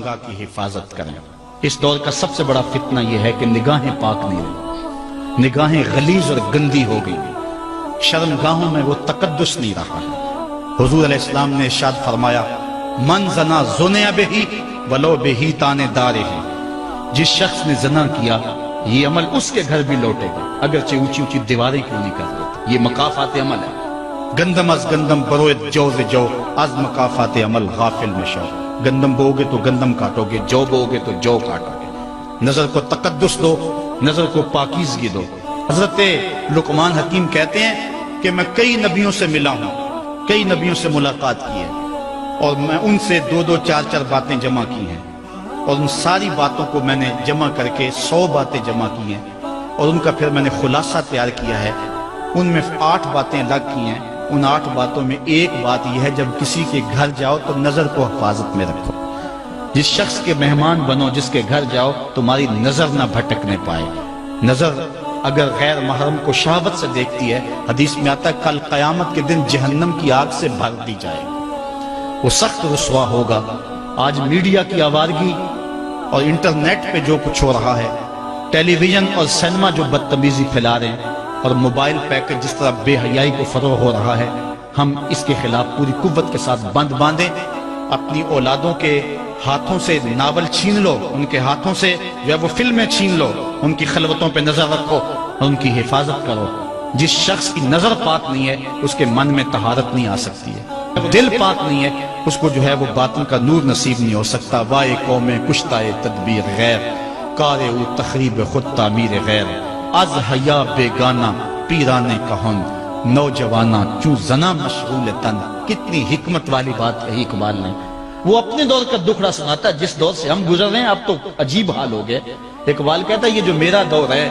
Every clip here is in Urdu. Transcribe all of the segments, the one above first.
شرمگاہ کی حفاظت کریں۔ اس دور کا سب سے بڑا فتنہ یہ ہے کہ نگاہیں پاک نہیں رہی، نگاہیں غلیظ اور گندی ہو گئی، شرمگاہوں میں وہ تقدس نہیں رہا ہے۔ حضور علیہ السلام نے ارشاد فرمایا من زنا زنیا بہی ولو بہی تانے دارے ہے، جس شخص نے زنا کیا یہ عمل اس کے گھر بھی لوٹے گا اگرچہ اونچی اونچی دیواریں کیوں نہیں کر رہے۔ یہ مکافات عمل ہے۔ گندم از گندم بروئے جو ز جو از مکافات عمل غافل مشو۔ گندم بو گے تو گندم کاٹو گے، جو بو گے تو جو کاٹو گے۔ نظر کو تقدس دو، نظر کو پاکیزگی دو۔ حضرت لقمان حکیم کہتے ہیں کہ میں کئی نبیوں سے ملا ہوں، کئی نبیوں سے ملاقات کی ہے، اور میں ان سے دو دو چار چار باتیں جمع کی ہیں، اور ان ساری باتوں کو میں نے جمع کر کے 100 باتیں جمع کی ہیں، اور ان کا پھر میں نے خلاصہ تیار کیا ہے۔ ان میں 8 باتیں الگ کی ہیں۔ ان 8 باتوں میں ایک بات یہ ہے جب کسی کے گھر جاؤ تو نظر کو حفاظت میں رکھو۔ جس شخص کے مہمان بنو، جس کے گھر جاؤ، تمہاری نظر نہ بھٹکنے پائے۔ نظر اگر غیر محرم کو شہوت سے دیکھتی ہے، حدیث میں آتا ہے کل قیامت کے دن جہنم کی آگ سے بھر دی جائے گی، وہ سخت رسوا ہوگا۔ آج میڈیا کی آوارگی اور انٹرنیٹ پہ جو کچھ ہو رہا ہے، ٹیلی ویژن اور سینما جو بدتمیزی پھیلا رہے ہیں، اور موبائل پیکج جس طرح بے حیائی کو فروغ ہو رہا ہے، ہم اس کے خلاف پوری قوت کے ساتھ بند باندھیں۔ اپنی اولادوں کے ہاتھوں سے ناول چھین لو، ان کے ہاتھوں سے جو ہے وہ فلمیں چھین لو، ان کی خلوتوں پہ نظر رکھو اور ان کی حفاظت کرو۔ جس شخص کی نظر پاک نہیں ہے اس کے من میں طہارت نہیں آ سکتی ہے، دل پاک نہیں ہے اس کو جو ہے وہ باطن کا نور نصیب نہیں ہو سکتا۔ وائے قوم کشتائے تدبیر غیر، کارے او تخریب خود تعمیر غیر، از حیا بیگانہ پیرانے کہن، نوجوانہ چوں زنا مشغول تن۔ کتنی حکمت والی بات کہی اقبال نے۔ وہ اپنے دور کا دکھڑا سناتا ہے، جس دور سے ہم گزر رہے ہیں اب تو عجیب حال ہو گئے۔ اقبال کہتا ہے یہ جو میرا دور ہے،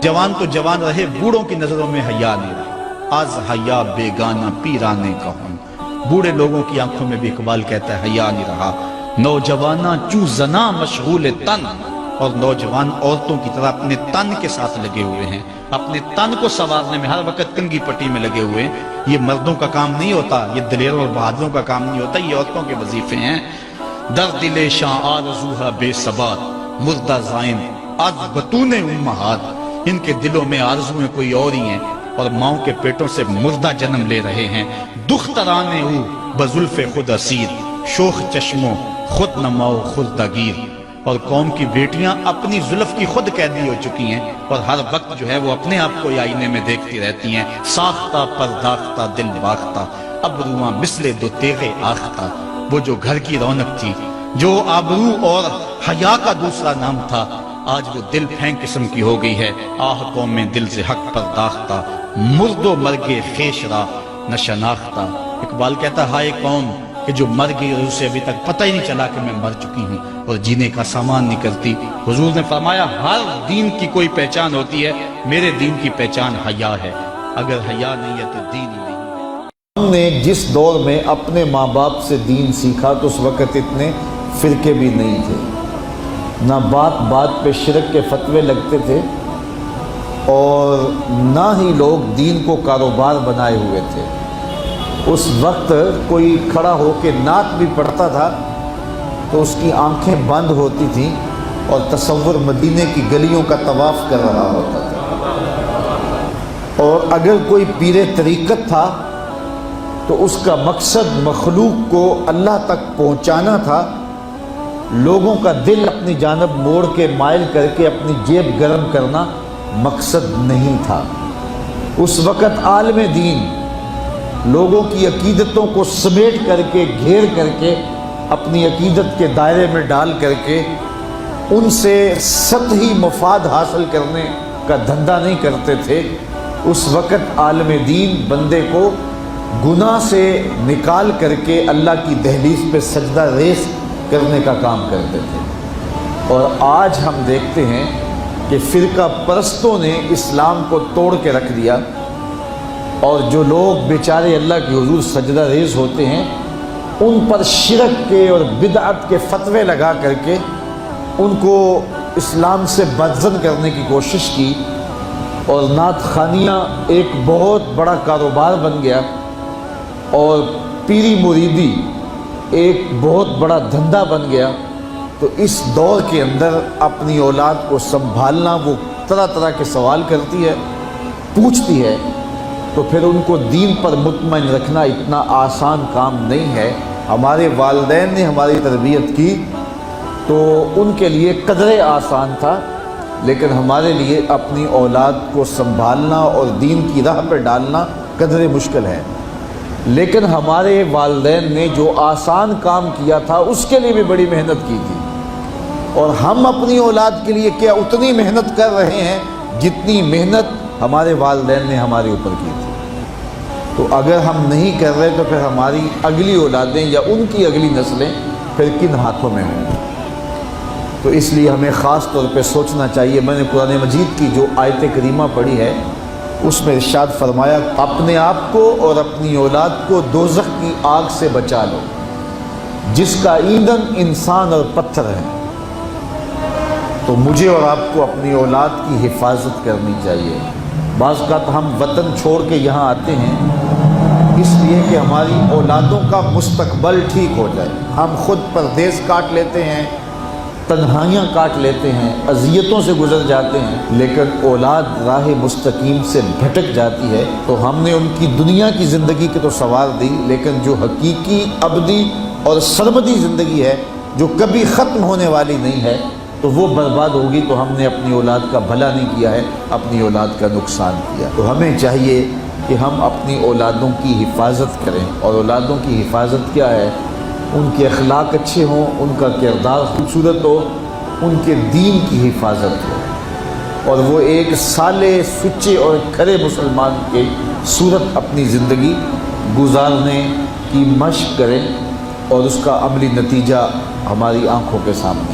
جوان تو جوان رہے، بوڑھوں کی نظروں میں حیا نہیں رہا۔ از حیا بیگانہ پیرانے کہن، بوڑھے لوگوں کی آنکھوں میں بھی اقبال کہتا ہے حیا نہیں رہا۔ نوجوانہ چوں زنا مشغول تن، اور نوجوان عورتوں کی طرح اپنے تن کے ساتھ لگے ہوئے ہیں، اپنے تن کو سنوارنے میں ہر وقت کنگھی پٹی میں لگے ہوئے ہیں۔ یہ مردوں کا کام نہیں ہوتا، یہ دلیروں اور بہادروں کا کام نہیں ہوتا، یہ عورتوں کے وظیفے ہیں۔ در دل شاں آرزوہا بے ثبات، مردہ زائن از بطون امہات۔ ان کے دلوں میں آرزویں کوئی اور ہی ہیں، اور ماؤں کے پیٹوں سے مردہ جنم لے رہے ہیں۔ دخترانے او بزلف خود اسیر، شوخ چشموں خود نماؤ خود دگیر۔ اور قوم کی بیٹیاں اپنی زلف کی خود قیدی ہو چکی ہیں، اور ہر وقت جو ہے وہ اپنے آپ کو آئینے میں دیکھتی رہتی ہیں۔ ساختہ پرداختہ دل باختہ، ابروان مثل دو تیغ آختہ۔ وہ جو گھر کی رونق تھی، جو آبرو اور حیا کا دوسرا نام تھا، آج وہ دل پھینک قسم کی ہو گئی ہے۔ آہ قوم میں دل سے حق پرداختہ، مرد و مرگے خیش را نہ شناختہ۔ اقبال کہتا ہے ہائے قوم کہ جو مر گئی اور اسے ابھی تک پتہ ہی نہیں چلا کہ میں مر چکی ہوں اور جینے کا سامان نہیں کرتی۔ حضور نے فرمایا ہر دین کی کوئی پہچان ہوتی ہے، میرے دین کی پہچان حیا ہے، اگر حیا نہیں ہے تو دین ہی نہیں۔ ہم نے جس دور میں اپنے ماں باپ سے دین سیکھا تو اس وقت اتنے فرقے بھی نہیں تھے، نہ بات بات پہ شرک کے فتوے لگتے تھے، اور نہ ہی لوگ دین کو کاروبار بنائے ہوئے تھے۔ اس وقت کوئی کھڑا ہو کے نعت بھی پڑھتا تھا تو اس کی آنکھیں بند ہوتی تھیں اور تصور مدینے کی گلیوں کا طواف کر رہا ہوتا تھا۔ اور اگر کوئی پیر طریقت تھا تو اس کا مقصد مخلوق کو اللہ تک پہنچانا تھا، لوگوں کا دل اپنی جانب موڑ کے مائل کر کے اپنی جیب گرم کرنا مقصد نہیں تھا۔ اس وقت عالم دین لوگوں کی عقیدتوں کو سمیٹ کر کے، گھیر کر کے، اپنی عقیدت کے دائرے میں ڈال کر کے ان سے سطحی مفاد حاصل کرنے کا دھندا نہیں کرتے تھے۔ اس وقت عالم دین بندے کو گناہ سے نکال کر کے اللہ کی دہلیز پہ سجدہ ریز کرنے کا کام کرتے تھے۔ اور آج ہم دیکھتے ہیں کہ فرقہ پرستوں نے اسلام کو توڑ کے رکھ دیا، اور جو لوگ بیچارے اللہ کے حضور سجدہ ریز ہوتے ہیں ان پر شرک کے اور بدعت کے فتوے لگا کر کے ان کو اسلام سے بدزن کرنے کی کوشش کی، اور نعت خوانیاں ایک بہت بڑا کاروبار بن گیا، اور پیری مریدی ایک بہت بڑا دھندا بن گیا، تو اس دور کے اندر اپنی اولاد کو سنبھالنا، وہ طرح طرح کے سوال کرتی ہے، پوچھتی ہے، تو پھر ان کو دین پر مطمئن رکھنا اتنا آسان کام نہیں ہے۔ ہمارے والدین نے ہماری تربیت کی تو ان کے لیے قدرے آسان تھا، لیکن ہمارے لیے اپنی اولاد کو سنبھالنا اور دین کی راہ پہ ڈالنا قدرے مشکل ہے۔ لیکن ہمارے والدین نے جو آسان کام کیا تھا اس کے لیے بھی بڑی محنت کی تھی، اور ہم اپنی اولاد کے لیے کیا اتنی محنت کر رہے ہیں جتنی محنت ہمارے والدین نے ہمارے اوپر کی تھی۔ تو اگر ہم نہیں کر رہے تو پھر ہماری اگلی اولادیں یا ان کی اگلی نسلیں پھر کن ہاتھوں میں ہوں گی؟ تو اس لیے ہمیں خاص طور پہ سوچنا چاہیے۔ میں نے قرآن مجید کی جو آیت کریمہ پڑھی ہے اس میں ارشاد فرمایا، اپنے آپ کو اور اپنی اولاد کو دوزخ کی آگ سے بچا لو جس کا ایندھن انسان اور پتھر ہے۔ تو مجھے اور آپ کو اپنی اولاد کی حفاظت کرنی چاہیے۔ بعض اوقات ہم وطن چھوڑ کے یہاں آتے ہیں اس لیے کہ ہماری اولادوں کا مستقبل ٹھیک ہو جائے۔ ہم خود پردیس کاٹ لیتے ہیں، تنہائیاں کاٹ لیتے ہیں، اذیتوں سے گزر جاتے ہیں، لیکن اولاد راہ مستقیم سے بھٹک جاتی ہے تو ہم نے ان کی دنیا کی زندگی کی تو سنوار دی، لیکن جو حقیقی ابدی اور سرمدی زندگی ہے جو کبھی ختم ہونے والی نہیں ہے تو وہ برباد ہوگی۔ تو ہم نے اپنی اولاد کا بھلا نہیں کیا ہے، اپنی اولاد کا نقصان کیا۔ تو ہمیں چاہیے کہ ہم اپنی اولادوں کی حفاظت کریں، اور اولادوں کی حفاظت کیا ہے؟ ان کے اخلاق اچھے ہوں، ان کا کردار خوبصورت ہو، ان کے دین کی حفاظت ہو، اور وہ ایک صالح، سچے اور کھرے مسلمان کے صورت اپنی زندگی گزارنے کی مشق کریں، اور اس کا عملی نتیجہ ہماری آنکھوں کے سامنے